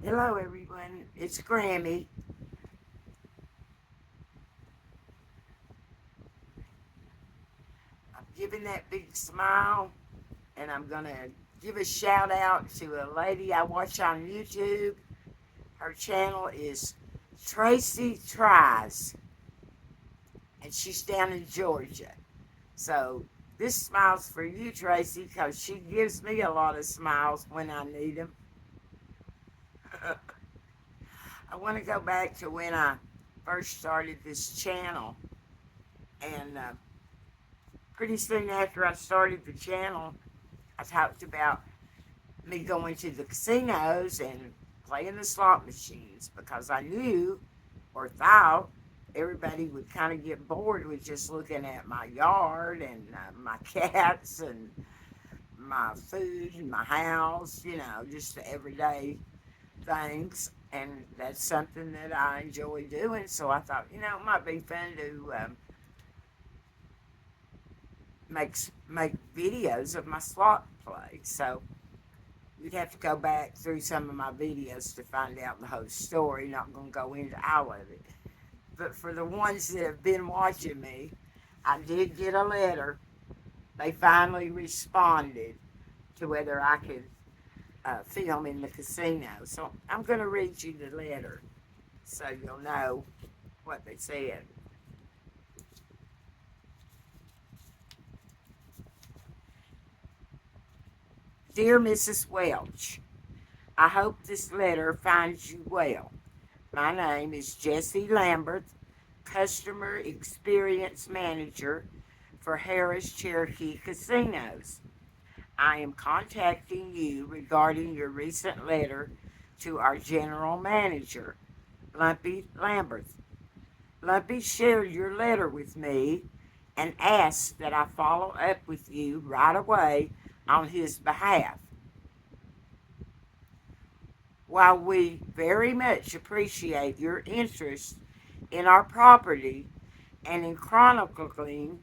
Hello, everyone. It's Grammy. I'm giving that big smile, and I'm going to give a shout out to a lady I watch on YouTube. Her channel is Tracy Tries, and she's down in Georgia. So this smile's for you, Tracy, because she gives me a lot of smiles when I need them. I want to go back to when I first started this channel, and pretty soon after I started the channel, I talked about me going to the casinos and playing the slot machines because I knew or thought everybody would kind of get bored with just looking at my yard and my cats and my food and my house, just the everyday things. And that's something that I enjoy doing. So I thought, it might be fun to make videos of my slot play. So you'd have to go back through some of my videos to find out the whole story. Not going to go into all of it. But for the ones that have been watching me, I did get a letter. They finally responded to whether I could film in the casino. So I'm going to read you the letter so you'll know what they said. Dear Mrs. Welch, I hope this letter finds you well. My name is Jessie Lambert, Customer Experience Manager for Harris Cherokee Casinos. I am contacting you regarding your recent letter to our General Manager, Lumpy Lambert. Lumpy shared your letter with me and asked that I follow up with you right away on his behalf. While we very much appreciate your interest in our property and in chronicling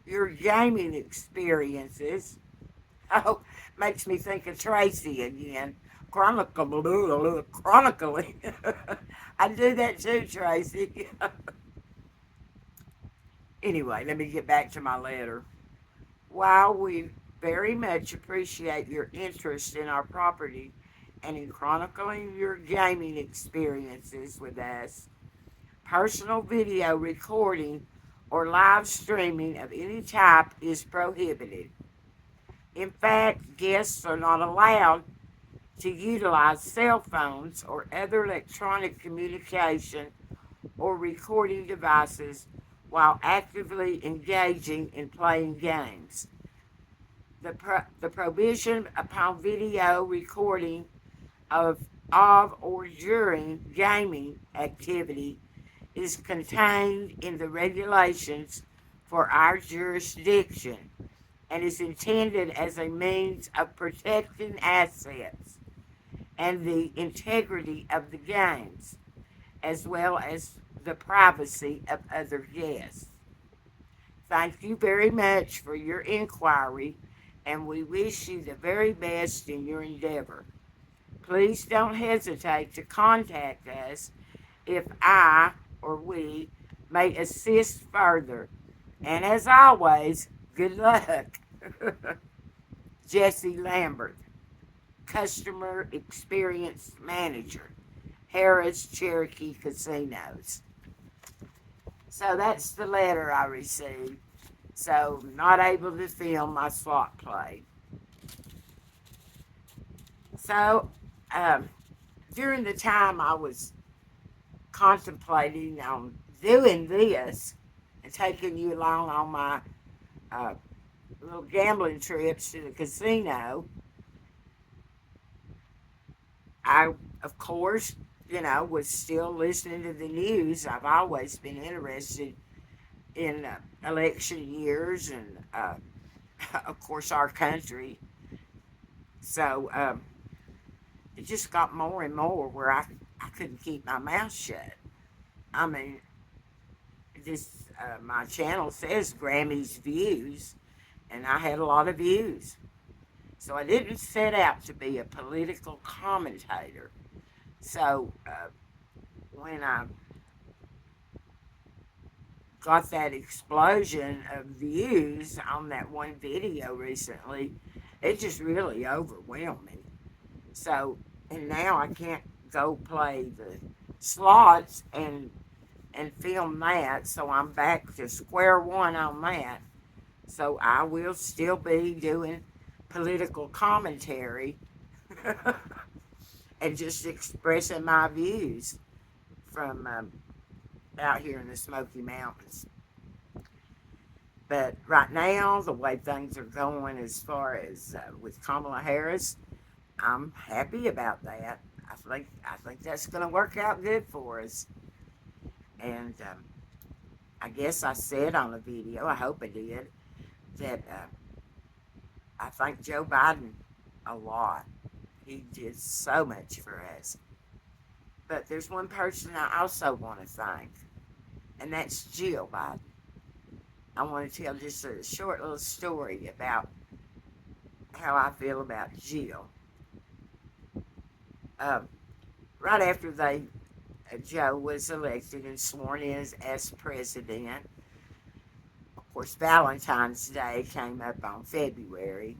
your gaming experiences. Oh, makes me think of Tracy again. Chronicling. I do that too, Tracy. Anyway, let me get back to my letter. While we very much appreciate your interest in our property and in chronicling your gaming experiences with us, personal video recording or live streaming of any type is prohibited. In fact, guests are not allowed to utilize cell phones or other electronic communication or recording devices while actively engaging in playing games. The prohibition upon video recording of, or during gaming activity is contained in the regulations for our jurisdiction and is intended as a means of protecting assets and the integrity of the games, as well as the privacy of other guests. Thank you very much for your inquiry, and we wish you the very best in your endeavor. Please don't hesitate to contact us if I or we may assist further. And as always, good luck. Jessie Lambert, Customer Experience Manager, Harris Cherokee Casinos. So that's the letter I received. So, not able to film my slot play. So, um, during the time I was contemplating on doing this and taking you along on my uh, little gambling trips to the casino, I, of course, was still listening to the news. I've always been interested in election years and, of course, our country. So it just got more and more where I couldn't keep my mouth shut. I mean, this my channel says Grammy's views, and I had a lot of views. So I didn't set out to be a political commentator. So when I got that explosion of views on that one video recently, it just really overwhelmed me. So, and now I can't go play the slots and film that, so I'm back to square one on that. So I will still be doing political commentary and just expressing my views from out here in the Smoky Mountains. But right now, the way things are going as far as with Kamala Harris, I'm happy about that. I think that's going to work out good for us. And I guess I said on the video, I hope I did, that I thank Joe Biden a lot. He did so much for us. But there's one person I also want to thank, and that's Jill Biden. I want to tell just a short little story about how I feel about Jill. Um, right after Joe was elected and sworn in as president, of course, Valentine's Day came up on February,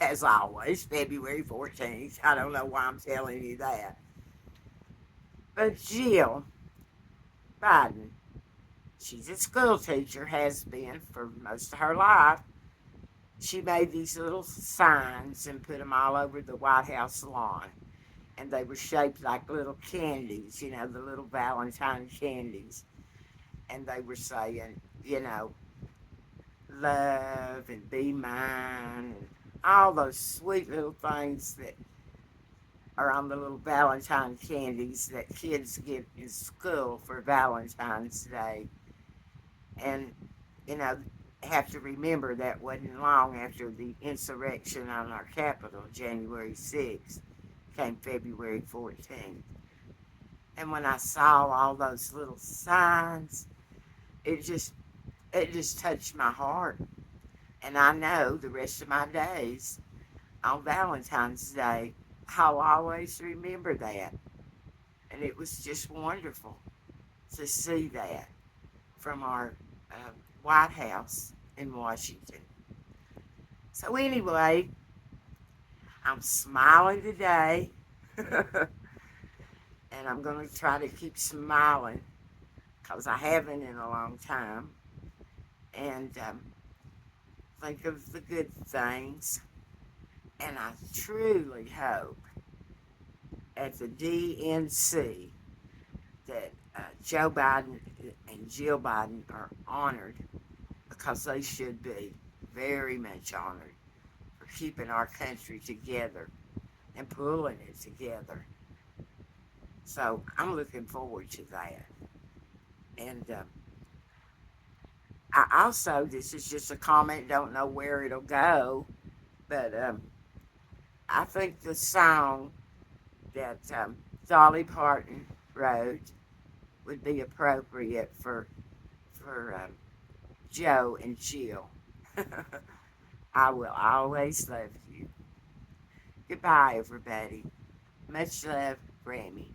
as always, February 14th. I don't know why I'm telling you that. But Jill Biden, she's a school teacher, has been for most of her life. She made these little signs and put them all over the White House lawn. And they were shaped like little candies, the little Valentine candies. And they were saying, love and be mine and all those sweet little things that are on the little Valentine candies that kids get in school for Valentine's Day. And, you know, have to remember that wasn't long after the insurrection on our capital, January 6th, came February 14th. And when I saw all those little signs, it just touched my heart. And I know the rest of my days on Valentine's Day, I'll always remember that. And it was just wonderful to see that from our uh, White House in Washington. So, anyway, I'm smiling today. And I'm going to try to keep smiling because I haven't in a long time. And think of the good things. And I truly hope at the DNC that Joe Biden and Jill Biden are honored, because they should be very much honored for keeping our country together and pulling it together. So I'm looking forward to that. And I also, this is just a comment, don't know where it'll go, but I think the song that Dolly Parton wrote would be appropriate for Joe and Jill. I will always love you. Goodbye, everybody. Much love, Grammy.